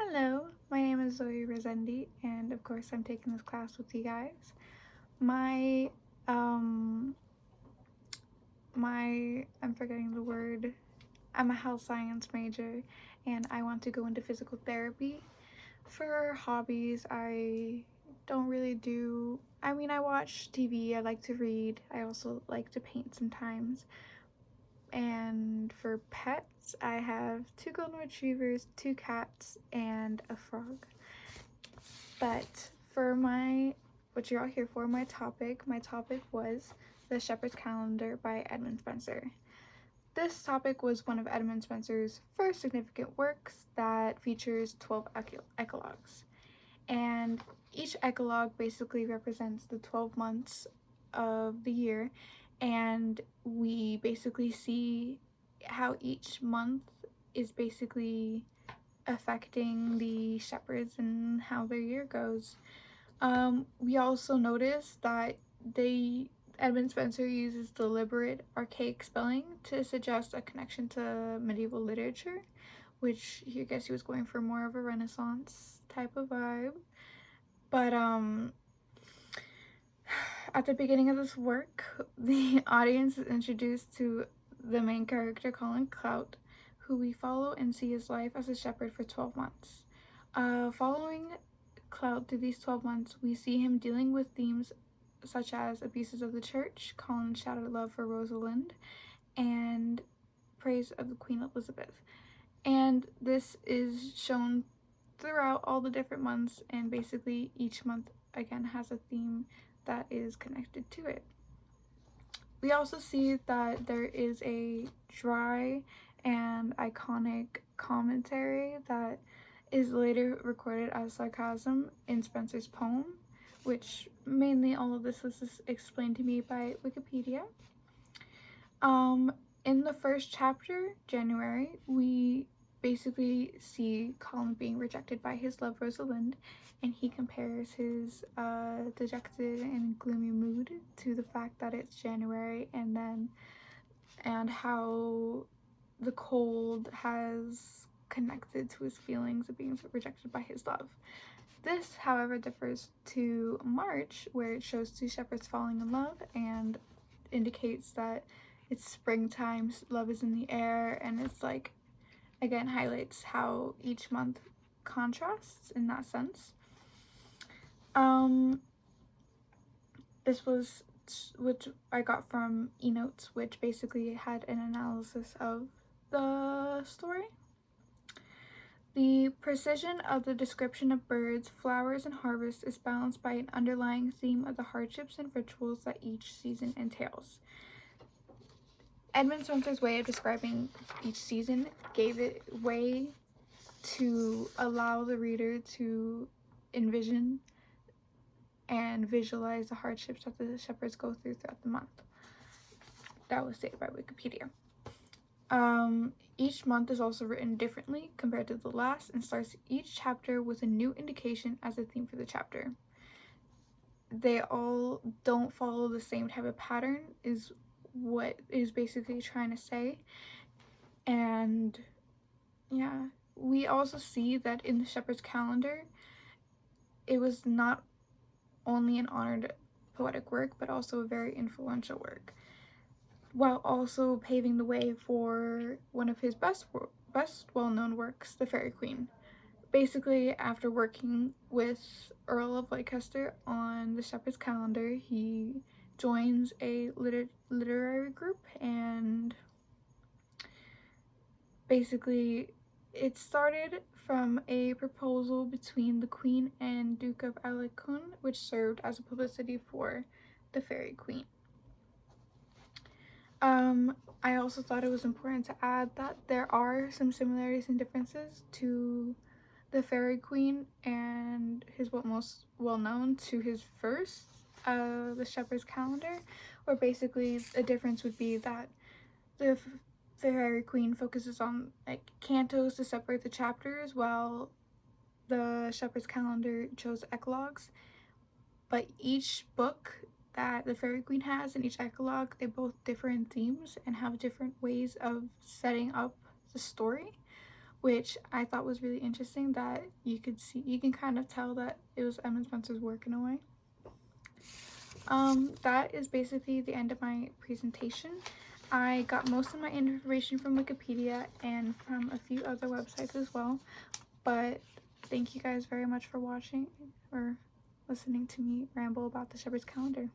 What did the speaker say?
Hello, my name is Zoe Rosendi, and of course, I'm taking this class with you guys. My, um, I'm forgetting the word. I'm a health science major, and I want to go into physical therapy. For hobbies, I don't really do, I watch TV, I like to read, I also like to paint sometimes. And for pets, I have two golden retrievers, two cats, and a frog. But for what you're all here for, my topic was The Shepherd's Calendar by Edmund Spenser. This topic was one of Edmund Spenser's first significant works that features 12 eclogues. And each eclogue basically represents the 12 months of the year, and we basically see how each month is basically affecting the shepherds and how their year goes. We also notice that Edmund Spenser uses deliberate archaic spelling to suggest a connection to medieval literature, which I guess he was going for more of a Renaissance type of vibe. But at the beginning of this work, the audience is introduced to the main character, Colin Clout, who we follow and see his life as a shepherd for 12 months. Following Clout through these 12 months, we see him dealing with themes such as abuses of the church, Colin's shattered love for Rosalind, and praise of the Queen Elizabeth. And this is shown throughout all the different months, and basically each month again has a theme that is connected to it. We also see that there is a dry and iconic commentary that is later recorded as sarcasm in Spenser's poem, which mainly all of this was explained to me by Wikipedia. In the first chapter, January, we basically see Colin being rejected by his love Rosalind, and he compares his dejected and gloomy mood to the fact that it's January, and how the cold has connected to his feelings of being rejected by his love. This, however, differs to March, where it shows two shepherds falling in love and indicates that it's springtime, love is in the air, and it's like, again, highlights how each month contrasts in that sense. This was which I got from eNotes, which basically had an analysis of the story. The precision of the description of birds, flowers, and harvests is balanced by an underlying theme of the hardships and rituals that each season entails. Edmund Spenser's way of describing each season gave it way to allow the reader to envision and visualize the hardships that the shepherds go through throughout the month. That was stated by Wikipedia. Each month is also written differently compared to the last and starts each chapter with a new indication as a theme for the chapter. They all don't follow the same type of pattern is what is basically trying to say. And yeah, we also see that in the Shepherd's Calendar, it was not only an honored poetic work, but also a very influential work, while also paving the way for one of his best well-known works, The Fairy Queen. Basically, after working with Earl of Leicester on the Shepherd's Calendar, he joins a literary group, and basically it started from a proposal between the Queen and Duke of Alençon, which served as a publicity for the Fairy Queen. I also thought it was important to add that there are some similarities and differences to the Fairy Queen and his most well known to his first, The Shepherd's Calendar, where basically the difference would be that the Fairy Queen focuses on like cantos to separate the chapters, while the Shepherd's Calendar chose eclogues. But each book that the Fairy Queen has and each eclogue, they both differ in themes and have different ways of setting up the story, which I thought was really interesting, that you can kind of tell that it was Edmund Spencer's work in a way. That is basically the end of my presentation. I got most of my information from Wikipedia and from a few other websites as well, but thank you guys very much for watching or listening to me ramble about the Shepheardes calendar.